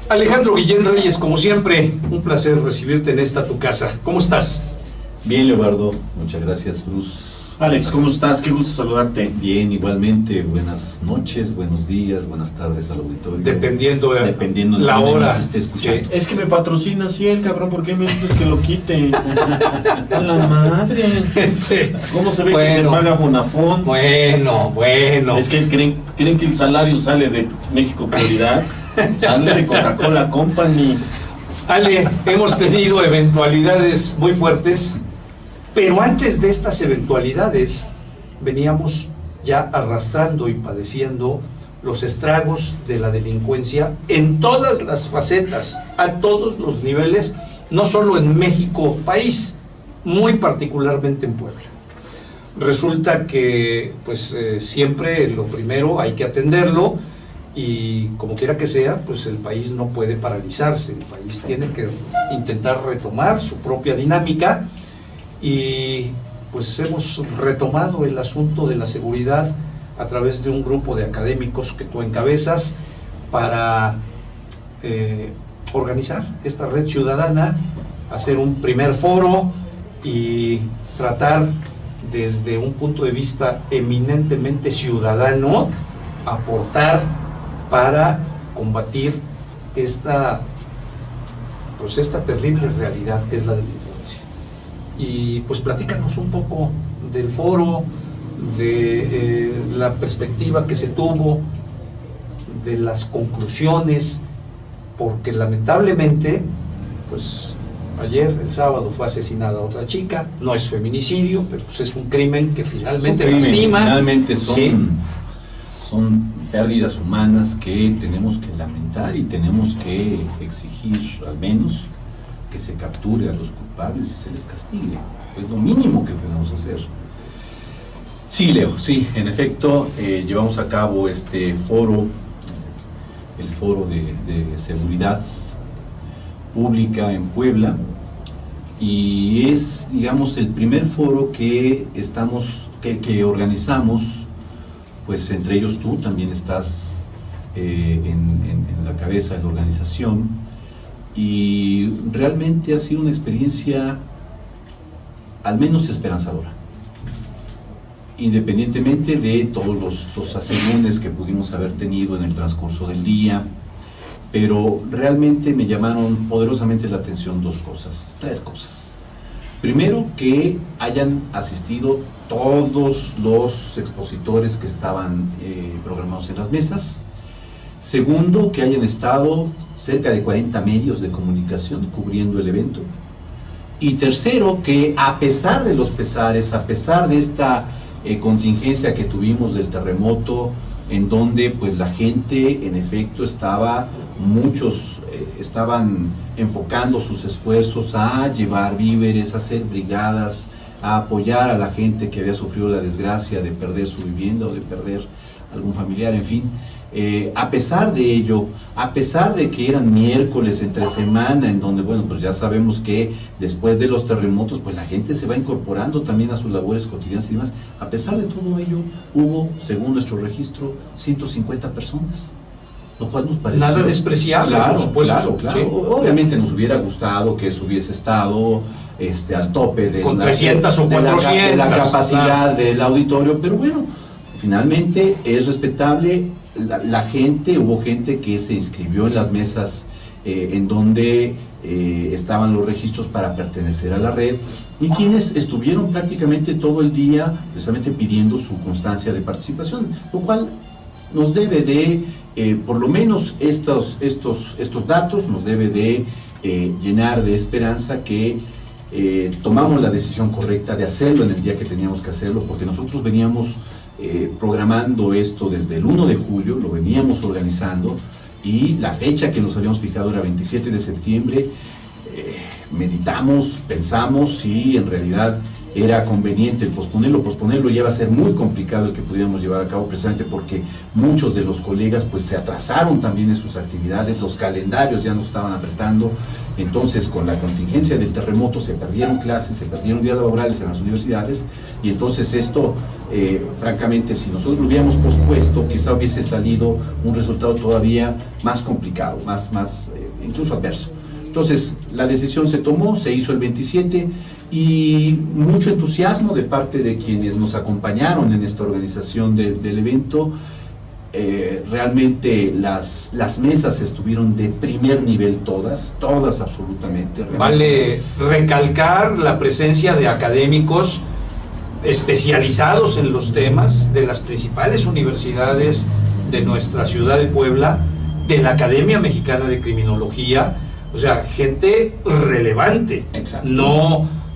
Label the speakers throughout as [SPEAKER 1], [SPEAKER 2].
[SPEAKER 1] Alejandro Guillén Reyes, como siempre, un placer recibirte en esta tu casa. ¿Cómo estás?
[SPEAKER 2] Bien, Leobardo, muchas gracias, Cruz.
[SPEAKER 3] Alex, ¿cómo estás? Qué gusto saludarte.
[SPEAKER 2] Bien, igualmente, buenas noches, buenos días, buenas tardes al auditorio.
[SPEAKER 1] Dependiendo de
[SPEAKER 2] la
[SPEAKER 1] hora.
[SPEAKER 2] Se esté escuchando.
[SPEAKER 1] Sí.
[SPEAKER 3] Es que me patrocina así el cabrón, ¿por qué me dices que lo quite? A la madre. ¿Cómo se ve que te paga Bonafont?
[SPEAKER 1] Bueno.
[SPEAKER 3] Es que creen que el salario sale de México Prioridad, sale de Coca-Cola Company.
[SPEAKER 1] Ale, hemos tenido eventualidades muy fuertes, pero antes de estas eventualidades veníamos ya arrastrando y padeciendo los estragos de la delincuencia en todas las facetas, a todos los niveles, no solo en México país, muy particularmente en Puebla. Resulta que siempre lo primero hay que atenderlo, y como quiera que sea, pues el país no puede paralizarse, el país tiene que intentar retomar su propia dinámica, y pues hemos retomado el asunto de la seguridad a través de un grupo de académicos que tú encabezas para organizar esta red ciudadana, hacer un primer foro y tratar desde un punto de vista eminentemente ciudadano aportar para combatir esta terrible realidad que es la delincuencia. Y pues platícanos un poco del foro, de la perspectiva que se tuvo, de las conclusiones, porque lamentablemente, pues ayer, el sábado, fue asesinada otra chica. No es feminicidio, pero pues es un crimen que finalmente lastima.
[SPEAKER 2] Finalmente
[SPEAKER 1] Sí.
[SPEAKER 2] son pérdidas humanas que tenemos que lamentar y tenemos que exigir al menos que se capture a los culpables y se les castigue. Es lo mínimo que podemos hacer. Sí, Leo, sí, en efecto, llevamos a cabo este foro, el foro de seguridad pública en Puebla, y es, digamos, el primer foro que organizamos, pues entre ellos tú también estás en la cabeza de la organización, y realmente ha sido una experiencia al menos esperanzadora, independientemente de todos los asegúnes que pudimos haber tenido en el transcurso del día. Pero realmente me llamaron poderosamente la atención tres cosas. Primero, que hayan asistido todos los expositores que estaban programados en las mesas. Segundo, que hayan estado cerca de 40 medios de comunicación cubriendo el evento. Y tercero, que a pesar de los pesares, a pesar de esta contingencia que tuvimos del terremoto, en donde pues la gente en efecto muchos estaban enfocando sus esfuerzos a llevar víveres, a hacer brigadas, a apoyar a la gente que había sufrido la desgracia de perder su vivienda o de perder algún familiar, en fin. A pesar de ello, a pesar de que eran miércoles entre semana, en donde, bueno, pues ya sabemos que después de los terremotos, pues la gente se va incorporando también a sus labores cotidianas y demás, a pesar de todo ello, hubo, según nuestro registro, 150 personas, lo cual nos parece...
[SPEAKER 1] Nada despreciable,
[SPEAKER 2] claro,
[SPEAKER 1] por supuesto.
[SPEAKER 2] Claro.
[SPEAKER 1] Sí.
[SPEAKER 2] Obviamente nos hubiera gustado que eso hubiese estado al tope de
[SPEAKER 1] con 300 o 400.
[SPEAKER 2] De la capacidad del auditorio, pero bueno, finalmente es respetable. La gente, hubo gente que se inscribió en las mesas en donde estaban los registros para pertenecer a la red, y quienes estuvieron prácticamente todo el día precisamente pidiendo su constancia de participación, lo cual nos debe de, por lo menos estos datos, nos debe de llenar de esperanza que tomamos la decisión correcta de hacerlo en el día que teníamos que hacerlo, porque nosotros veníamos programando esto desde el 1 de julio, lo veníamos organizando, y la fecha que nos habíamos fijado era 27 de septiembre. Meditamos, pensamos si en realidad era conveniente posponerlo ya va a ser muy complicado el que pudiéramos llevar a cabo, precisamente porque muchos de los colegas pues se atrasaron también en sus actividades, los calendarios ya nos estaban apretando. Entonces, con la contingencia del terremoto se perdieron clases, se perdieron días laborales en las universidades, y entonces esto, francamente, si nosotros lo hubiéramos pospuesto, quizá hubiese salido un resultado todavía más complicado, incluso adverso. Entonces, la decisión se tomó, se hizo el 27, y mucho entusiasmo de parte de quienes nos acompañaron en esta organización del evento. Realmente las mesas estuvieron de primer nivel, todas absolutamente. Realmente.
[SPEAKER 1] Vale recalcar la presencia de académicos especializados en los temas de las principales universidades de nuestra ciudad de Puebla, de la Academia Mexicana de Criminología, o sea, gente relevante.
[SPEAKER 2] Exacto.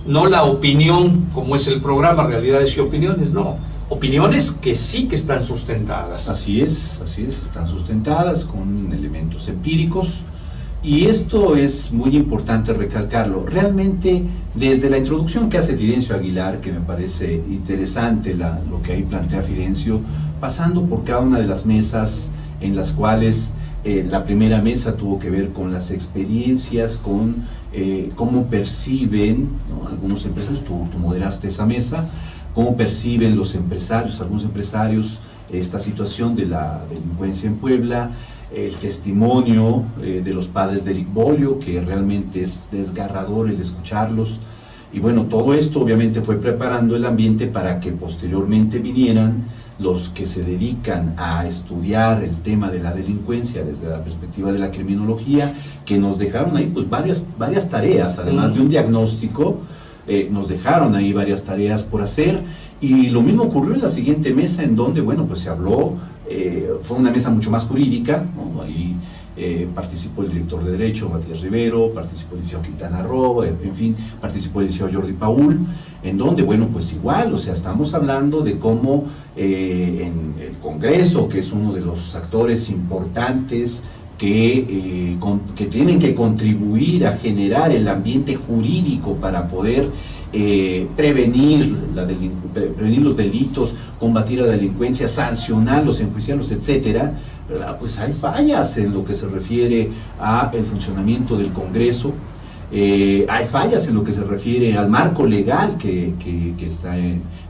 [SPEAKER 1] No la opinión, como es el programa Realidades y Opiniones, no. Opiniones que sí que están sustentadas.
[SPEAKER 2] Así es, están sustentadas con elementos empíricos, y esto es muy importante recalcarlo. Realmente, desde la introducción que hace Fidencio Aguilar, que me parece interesante lo que ahí plantea Fidencio, pasando por cada una de las mesas en las cuales la primera mesa tuvo que ver con las experiencias, con cómo perciben, ¿no?, algunos empresarios, tú moderaste esa mesa, cómo perciben los empresarios, algunos empresarios, esta situación de la delincuencia en Puebla, el testimonio de los padres de Eric Bolio, que realmente es desgarrador el escucharlos, y bueno, todo esto obviamente fue preparando el ambiente para que posteriormente vinieran los que se dedican a estudiar el tema de la delincuencia desde la perspectiva de la criminología, que nos dejaron ahí pues varias tareas, además de un diagnóstico. Nos dejaron ahí varias tareas por hacer, y lo mismo ocurrió en la siguiente mesa, en donde, bueno, pues se habló, fue una mesa mucho más jurídica, ¿no? Ahí participó el director de Derecho, Matías Rivero, participó el licenciado Quintana Roo, en fin, participó el licenciado Jordi Paul, en donde, bueno, pues igual, o sea, estamos hablando de cómo en el Congreso, que es uno de los actores importantes que tienen que contribuir a generar el ambiente jurídico para poder prevenir los delitos, combatir la delincuencia, sancionarlos, enjuiciarlos, etcétera, ¿verdad? Pues hay fallas en lo que se refiere al funcionamiento del Congreso. Hay fallas en lo que se refiere al marco legal que está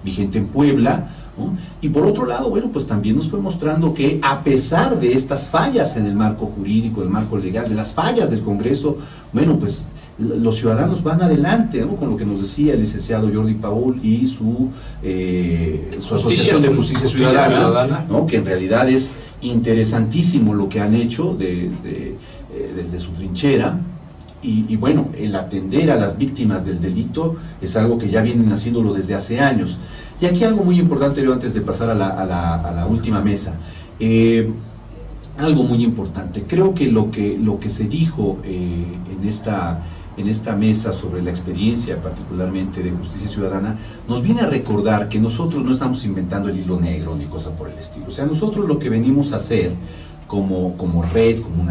[SPEAKER 2] vigente en Puebla, ¿no? Y por otro lado, bueno, pues también nos fue mostrando que a pesar de estas fallas en el marco jurídico, el marco legal, de las fallas del Congreso, bueno, pues los ciudadanos van adelante, ¿no? Con lo que nos decía el licenciado Jordi Paul y su Asociación de Justicia Ciudadana, ¿no? Que en realidad es interesantísimo lo que han hecho desde su trinchera. Y bueno, el atender a las víctimas del delito es algo que ya vienen haciéndolo desde hace años. Y aquí algo muy importante, yo antes de pasar a la última mesa, algo muy importante. Creo que lo que se dijo en esta mesa sobre la experiencia particularmente de Justicia Ciudadana nos viene a recordar que nosotros no estamos inventando el hilo negro ni cosa por el estilo. O sea, nosotros lo que venimos a hacer como red, como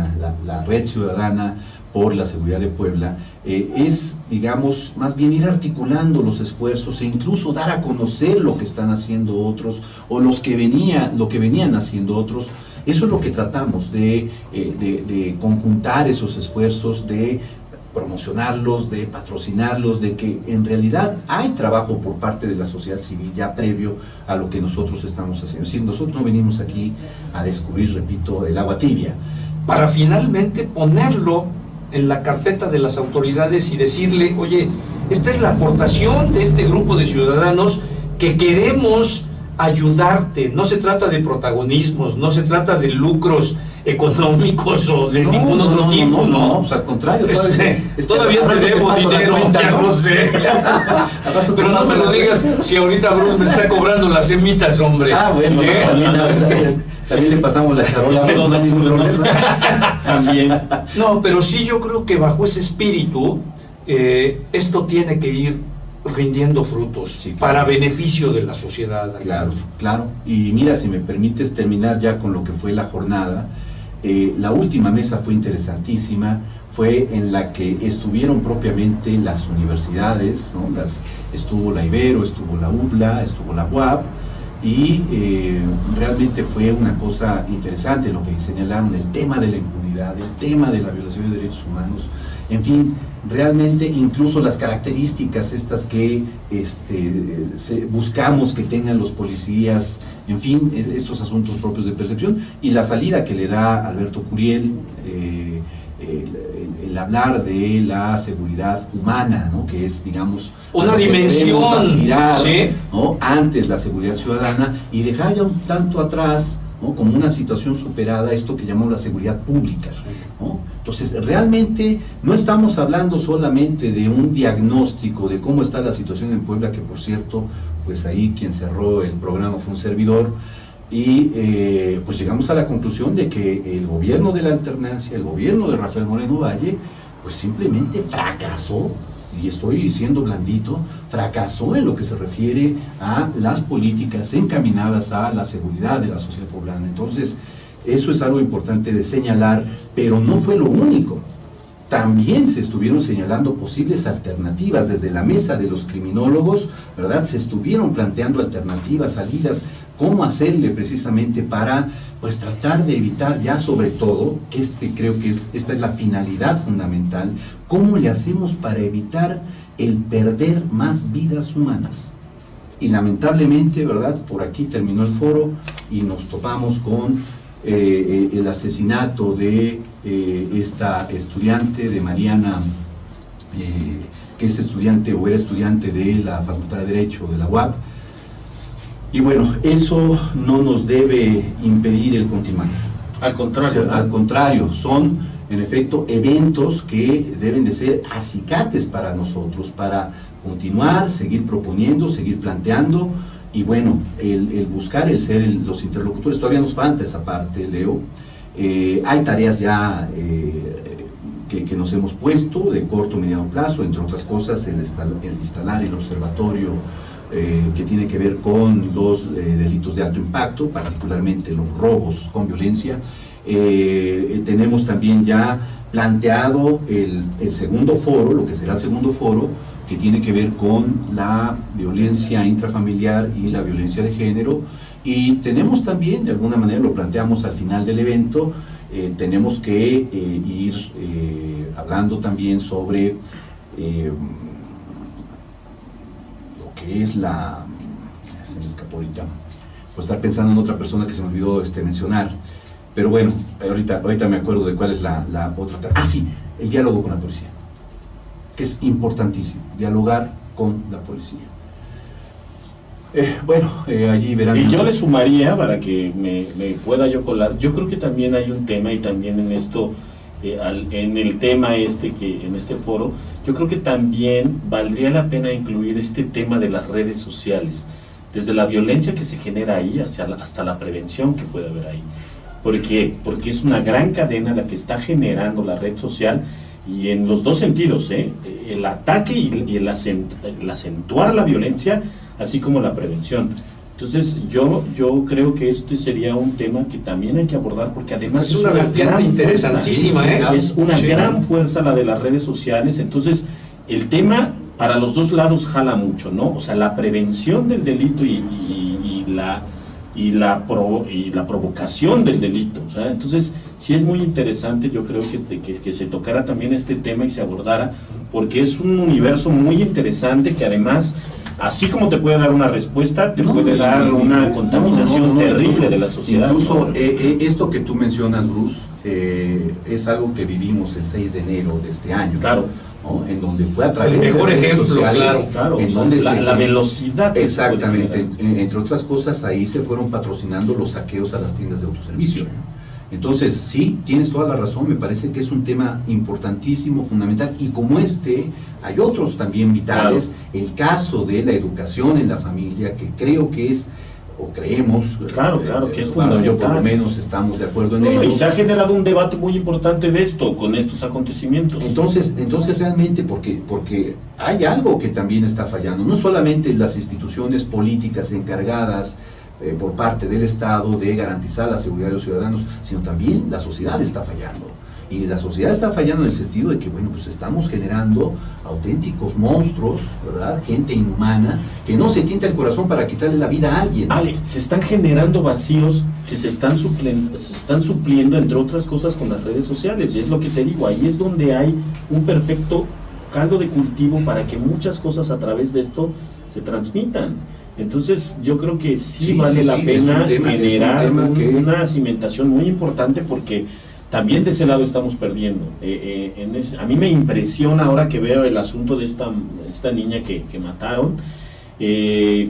[SPEAKER 2] la red ciudadana por la seguridad de Puebla, es, digamos, más bien ir articulando los esfuerzos e incluso dar a conocer lo que están haciendo otros o lo que venían haciendo otros. Eso es lo que tratamos de conjuntar esos esfuerzos, de promocionarlos, de patrocinarlos, de que en realidad hay trabajo por parte de la sociedad civil ya previo a lo que nosotros estamos haciendo. Es decir, nosotros no venimos aquí a descubrir, repito, el agua tibia.
[SPEAKER 1] Para finalmente ponerlo en la carpeta de las autoridades y decirle, oye, esta es la aportación de este grupo de ciudadanos que queremos ayudarte. No se trata de protagonismos, no se trata de lucros económicos o de ningún otro tipo, ¿no?
[SPEAKER 2] Pues al contrario,
[SPEAKER 1] todavía te debo dinero, ya lo sé. Pero no me lo digas si ahorita Bruce me está cobrando las semitas, hombre.
[SPEAKER 2] Bueno, también le pasamos la charola, no hay ningún problema. También.
[SPEAKER 1] No, pero sí, yo creo que bajo ese espíritu, esto tiene que ir rindiendo frutos, sí, claro, para beneficio de la sociedad.
[SPEAKER 2] Claro. Y mira, si me permites terminar ya con lo que fue la jornada, La última mesa fue interesantísima, fue en la que estuvieron propiamente las universidades, ¿no? Estuvo la Ibero, estuvo la UDLA, estuvo la UAP, y realmente fue una cosa interesante lo que señalaron, el tema de la impunidad, el tema de la violación de derechos humanos, en fin, realmente incluso las características estas que buscamos que tengan los policías, en fin, estos asuntos propios de percepción, y la salida que le da Alberto Curiel, el hablar de la seguridad humana, ¿no? Que es, digamos,
[SPEAKER 1] una dimensión,
[SPEAKER 2] aspirar,
[SPEAKER 1] ¿sí?
[SPEAKER 2] ¿no? Antes la seguridad ciudadana, y dejar ya un tanto atrás, ¿no? Como una situación superada, esto que llamamos la seguridad pública, ¿no? Entonces, realmente no estamos hablando solamente de un diagnóstico de cómo está la situación en Puebla, que por cierto, pues ahí quien cerró el programa fue un servidor, y pues llegamos a la conclusión de que el gobierno de la alternancia, el gobierno de Rafael Moreno Valle, pues simplemente fracasó, y estoy diciendo blandito, fracasó en lo que se refiere a las políticas encaminadas a la seguridad de la sociedad poblana. Entonces, eso es algo importante de señalar, pero no fue lo único. También se estuvieron señalando posibles alternativas desde la mesa de los criminólogos, ¿verdad? Se estuvieron planteando alternativas, salidas, cómo hacerle precisamente para, pues, tratar de evitar ya sobre todo, creo que esta es la finalidad fundamental, cómo le hacemos para evitar el perder más vidas humanas. Y lamentablemente, ¿verdad? Por aquí terminó el foro y nos topamos con el asesinato de esta estudiante, de Mariana, que es estudiante o era estudiante de la Facultad de Derecho de la UAP. Y bueno, eso no nos debe impedir el continuar.
[SPEAKER 3] Al contrario.
[SPEAKER 2] O sea, al contrario, son en efecto eventos que deben de ser acicates para nosotros, para continuar, seguir proponiendo, seguir planteando. Y bueno, el buscar, el ser los interlocutores, todavía nos falta esa parte, Leo. Hay tareas ya que nos hemos puesto de corto o mediano plazo, entre otras cosas el instalar el observatorio que tiene que ver con los delitos de alto impacto, particularmente los robos con violencia. Tenemos también ya planteado el segundo foro, lo que será el segundo foro, que tiene que ver con la violencia intrafamiliar y la violencia de género, y tenemos también, de alguna manera lo planteamos al final del evento, tenemos que ir hablando también sobre lo que es se me escapó ahorita, pues estar pensando en otra persona que se me olvidó mencionar, pero bueno, ahorita me acuerdo de cuál es la otra. Sí, el diálogo con la policía, que es importantísimo, dialogar con la policía. Allí verán.
[SPEAKER 3] Y yo le sumaría, para que me pueda yo colar, yo creo que también hay un tema, y también en esto, en el tema en este foro, yo creo que también valdría la pena incluir este tema de las redes sociales, desde la violencia que se genera ahí hasta la prevención que puede haber ahí. ¿Por qué? Porque es una gran cadena la que está generando la red social, y en los dos sentidos, el ataque y el acentuar la violencia, así como la prevención. Entonces yo creo que este sería un tema que también hay que abordar, porque además
[SPEAKER 1] es una vertiente interesantísima,
[SPEAKER 3] es una gran fuerza la de las redes sociales. Entonces el tema para los dos lados jala mucho, ¿no? O sea, la prevención del delito y la provocación del delito, o sea, entonces sí es muy interesante, yo creo que se tocara también este tema y se abordara, porque es un universo muy interesante que además, así como te puede dar una respuesta, te puede dar una contaminación terrible de la sociedad.
[SPEAKER 2] Incluso esto que tú mencionas, Bruce, es algo que vivimos el 6 de enero de este año.
[SPEAKER 3] Claro.
[SPEAKER 2] ¿No? En donde fue a través
[SPEAKER 1] de redes sociales,
[SPEAKER 3] claro,
[SPEAKER 2] en donde
[SPEAKER 3] la velocidad.
[SPEAKER 2] Exactamente, entre otras cosas, ahí se fueron patrocinando los saqueos a las tiendas de autoservicio. Entonces, sí, tienes toda la razón, me parece que es un tema importantísimo, fundamental, y como hay otros también vitales. Claro. El caso de la educación en la familia, que creo que es, o creemos,
[SPEAKER 3] claro, que es fundamental.
[SPEAKER 2] Yo por lo menos estamos de acuerdo en ello.
[SPEAKER 3] Y se ha generado un debate muy importante de esto, con estos acontecimientos.
[SPEAKER 2] Entonces realmente, porque hay algo que también está fallando, no solamente las instituciones políticas encargadas por parte del Estado de garantizar la seguridad de los ciudadanos, sino también la sociedad está fallando. Y la sociedad está fallando en el sentido de que, bueno, pues estamos generando auténticos monstruos, ¿verdad? Gente inhumana, que no se tienta el corazón para quitarle la vida a alguien.
[SPEAKER 3] Ale, se están generando vacíos que se están supliendo, entre otras cosas, con las redes sociales. Y es lo que te digo, ahí es donde hay un perfecto caldo de cultivo para que muchas cosas a través de esto se transmitan. Entonces, yo creo que sí vale la pena generar una cimentación muy importante, porque también de ese lado estamos perdiendo. A mí me impresiona ahora que veo el asunto de esta niña que mataron.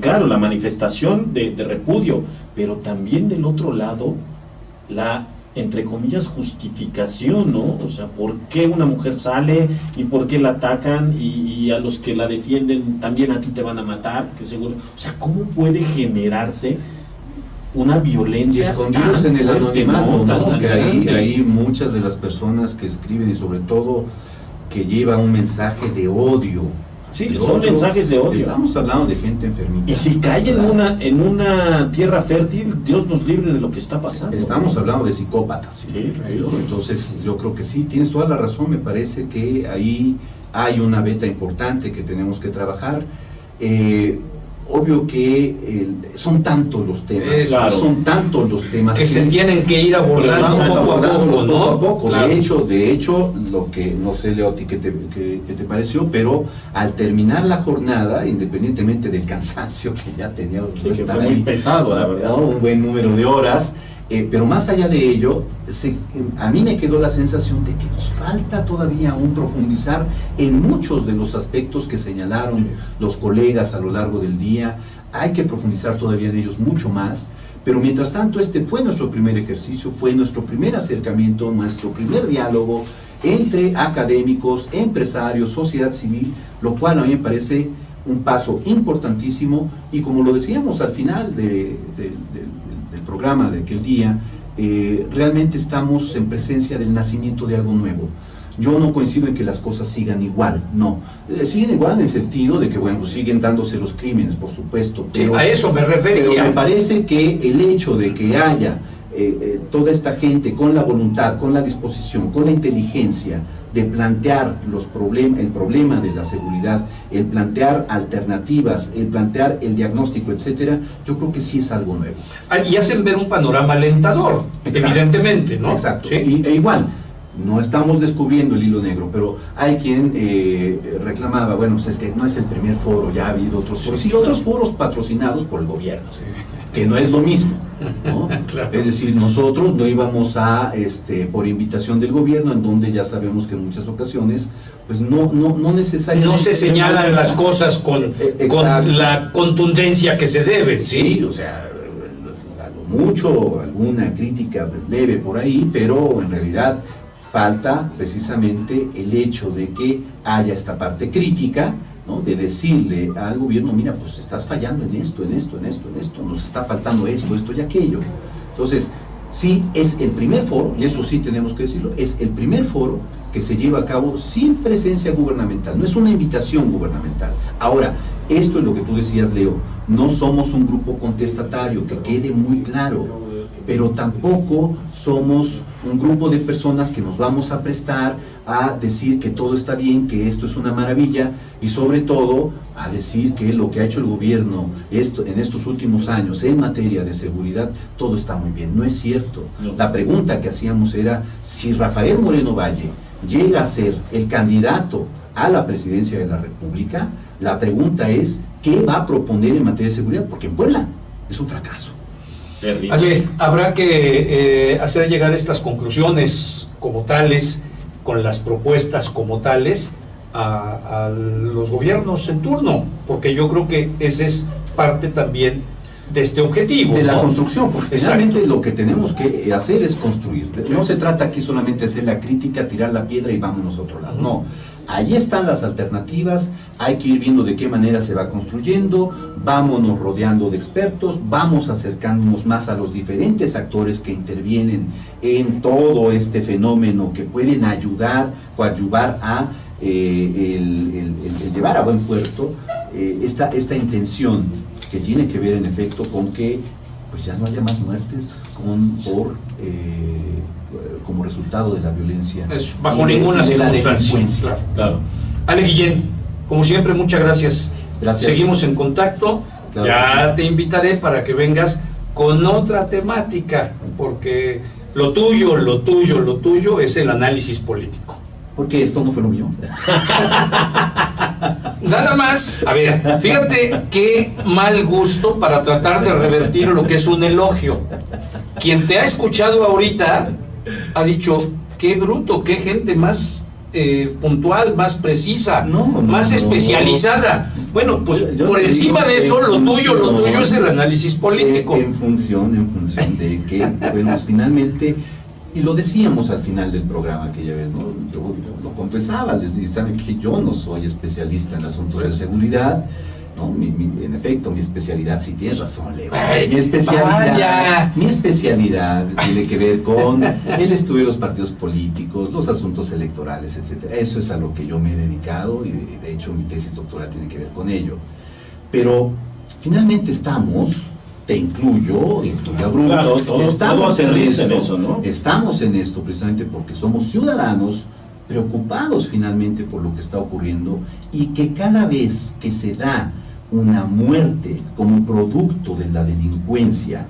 [SPEAKER 3] Claro, la manifestación de repudio, pero también del otro lado, la, entre comillas, justificación, ¿no? O sea, ¿por qué una mujer sale y por qué la atacan y a los que la defienden también a ti te van a matar? Que seguro, o sea, ¿cómo puede generarse una violencia?
[SPEAKER 2] Y escondidos en el anonimato, ¿no? Que ahí muchas de las personas que escriben, y sobre todo que llevan un mensaje de odio.
[SPEAKER 3] Sí, son mensajes de odio.
[SPEAKER 2] Estamos hablando de gente enfermita.
[SPEAKER 3] Y si cae en una tierra fértil, Dios nos libre de lo que está pasando.
[SPEAKER 2] Estamos hablando de psicópatas.
[SPEAKER 3] Sí,
[SPEAKER 2] entonces yo creo que sí, tienes toda la razón. Me parece que ahí hay una beta importante que tenemos que trabajar. Obvio que son tantos los temas,
[SPEAKER 3] claro,
[SPEAKER 2] son tantos los temas
[SPEAKER 1] que se tienen que ir abordando poco a poco, ¿no?
[SPEAKER 2] Claro. De hecho, lo que, no sé, Leoti, qué te pareció, pero al terminar la jornada, independientemente del cansancio que ya teníamos,
[SPEAKER 3] que fue muy pesado, la verdad,
[SPEAKER 2] ¿no? Un buen número de horas, pero más allá de ello, a mí me quedó la sensación de que nos falta todavía aún profundizar en muchos de los aspectos que señalaron los colegas a lo largo del día. Hay que profundizar todavía en ellos mucho más, pero mientras tanto este fue nuestro primer ejercicio, fue nuestro primer acercamiento, nuestro primer diálogo entre académicos, empresarios, sociedad civil, lo cual a mí me parece un paso importantísimo. Y como lo decíamos al final del programa de aquel día, realmente estamos en presencia del nacimiento de algo nuevo. Yo no coincido en que las cosas sigan igual, no. Siguen igual en el sentido de que, bueno, siguen dándose los crímenes, por supuesto. Pero,
[SPEAKER 1] sí, a eso me refería.
[SPEAKER 2] Pero me parece que el hecho de que haya toda esta gente con la voluntad, con la disposición, con la inteligencia de plantear el problema de la seguridad, el plantear alternativas, el plantear el diagnóstico, etcétera, yo creo que sí es algo nuevo.
[SPEAKER 1] Y hacen ver un panorama alentador, evidentemente, ¿no?
[SPEAKER 2] Exacto.
[SPEAKER 1] ¿Sí?
[SPEAKER 2] E igual, no estamos descubriendo el hilo negro, pero hay quien reclamaba, bueno, pues es que no es el primer foro, ya ha habido otros foros, y otros foros patrocinados por el gobierno, que no es lo mismo, ¿no?
[SPEAKER 1] Claro.
[SPEAKER 2] Es decir, nosotros no íbamos por invitación del gobierno, en donde ya sabemos que en muchas ocasiones, pues no necesariamente...
[SPEAKER 1] No se señalan las cosas con la contundencia que se debe, ¿sí?
[SPEAKER 2] Sí, o sea, a lo mucho, alguna crítica leve por ahí, pero en realidad falta precisamente el hecho de que haya esta parte crítica, ¿no? De decirle al gobierno, mira, pues estás fallando en esto, nos está faltando esto y aquello. Entonces, sí, es el primer foro, y eso sí tenemos que decirlo, es el primer foro que se lleva a cabo sin presencia gubernamental, no es una invitación gubernamental. Ahora, esto es lo que tú decías, Leo, no somos un grupo contestatario, que quede muy claro, pero tampoco somos un grupo de personas que nos vamos a prestar a decir que todo está bien, que esto es una maravilla, y sobre todo a decir que lo que ha hecho el gobierno en estos últimos años en materia de seguridad, todo está muy bien. No es cierto. La pregunta que hacíamos era, si Rafael Moreno Valle llega a ser el candidato a la presidencia de la República, la pregunta es, ¿qué va a proponer en materia de seguridad? Porque en Puebla es un fracaso.
[SPEAKER 1] Ale, habrá que hacer llegar estas conclusiones como tales, con las propuestas como tales, a los gobiernos en turno, porque yo creo que ese es parte también de este objetivo,
[SPEAKER 2] de la
[SPEAKER 1] ¿no?
[SPEAKER 2] construcción, porque finalmente lo que tenemos que hacer es construir. No se trata aquí solamente de hacer la crítica, tirar la piedra y vámonos a otro lado, no. Ahí están las alternativas, hay que ir viendo de qué manera se va construyendo, vámonos rodeando de expertos, vamos acercándonos más a los diferentes actores que intervienen en todo este fenómeno, que pueden ayudar, coadyuvar a el llevar a buen puerto esta intención que tiene que ver en efecto con que pues ya no haya más muertes como resultado de la violencia.
[SPEAKER 1] Bajo
[SPEAKER 2] y
[SPEAKER 1] ninguna
[SPEAKER 2] de la
[SPEAKER 1] circunstancia.
[SPEAKER 2] delincuencia.
[SPEAKER 3] Claro.
[SPEAKER 1] Ale Guillén, como siempre, muchas gracias.
[SPEAKER 2] Gracias.
[SPEAKER 1] Seguimos en contacto.
[SPEAKER 2] Claro
[SPEAKER 1] Ya
[SPEAKER 2] que sí.
[SPEAKER 1] te invitaré para que vengas con otra temática, porque lo tuyo es el análisis político.
[SPEAKER 2] Porque esto no fue lo mío.
[SPEAKER 1] Nada más, a ver, fíjate qué mal gusto para tratar de revertir lo que es un elogio. Quien te ha escuchado ahorita ha dicho, qué bruto, qué gente más puntual, más precisa, más especializada. Bueno, pues
[SPEAKER 2] Yo
[SPEAKER 1] por
[SPEAKER 2] te
[SPEAKER 1] encima
[SPEAKER 2] digo,
[SPEAKER 1] de eso, lo tuyo
[SPEAKER 2] función,
[SPEAKER 1] es el análisis político.
[SPEAKER 2] En función de que, bueno, finalmente, y lo decíamos al final del programa aquella vez, ¿no? Yo lo confesaba, les decía, saben que yo no soy especialista en asuntos de seguridad, ¿no? En efecto, mi especialidad, si tienes razón, Leo, mi especialidad tiene que ver con el estudio de los partidos políticos, los asuntos electorales, etcétera. Eso es a lo que yo me he dedicado y de hecho mi tesis doctoral tiene que ver con ello. Pero finalmente te incluyo a Bruce,
[SPEAKER 3] Claro, todo aterriza en eso, ¿no?
[SPEAKER 2] Estamos en esto precisamente porque somos ciudadanos preocupados finalmente por lo que está ocurriendo y que cada vez que se da una muerte como producto de la delincuencia,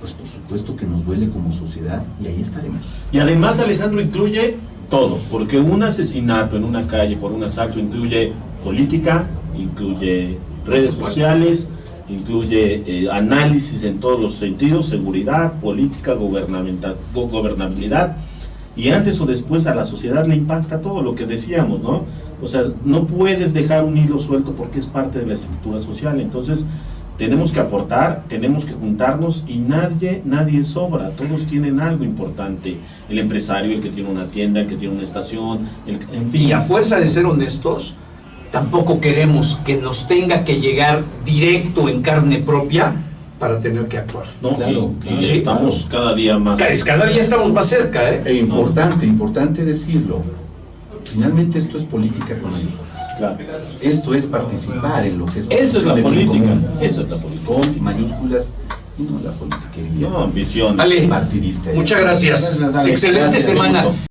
[SPEAKER 2] pues por supuesto que nos duele como sociedad y ahí estaremos.
[SPEAKER 3] Y además, Alejandro, incluye todo, porque un asesinato en una calle por un asalto incluye política, incluye redes sociales, incluye análisis en todos los sentidos, seguridad, política, gobernabilidad, y antes o después a la sociedad le impacta todo lo que decíamos, ¿no? O sea, no puedes dejar un hilo suelto porque es parte de la estructura social. Entonces tenemos que aportar, tenemos que juntarnos y nadie sobra, todos tienen algo importante. El empresario, el que tiene una tienda, el que tiene una estación, en fin.
[SPEAKER 1] Y a fuerza de ser honestos, tampoco queremos que nos tenga que llegar directo en carne propia para tener que actuar.
[SPEAKER 3] No,
[SPEAKER 2] Claro,
[SPEAKER 3] y
[SPEAKER 1] sí,
[SPEAKER 3] estamos cada día más.
[SPEAKER 1] Cada día estamos más cerca, ¿eh?
[SPEAKER 2] Importante decirlo. Finalmente esto es política con mayúsculas.
[SPEAKER 3] Claro.
[SPEAKER 2] Esto es participar en lo que es
[SPEAKER 3] Eso es la
[SPEAKER 2] el bien
[SPEAKER 3] política,
[SPEAKER 2] común,
[SPEAKER 3] eso es la política.
[SPEAKER 2] con mayúsculas, y no la politiquería
[SPEAKER 3] No, ambición.
[SPEAKER 1] Ale,
[SPEAKER 2] partidista.
[SPEAKER 1] muchas gracias.
[SPEAKER 2] Gracias, Ale.
[SPEAKER 1] Excelente
[SPEAKER 2] Gracias.
[SPEAKER 1] semana.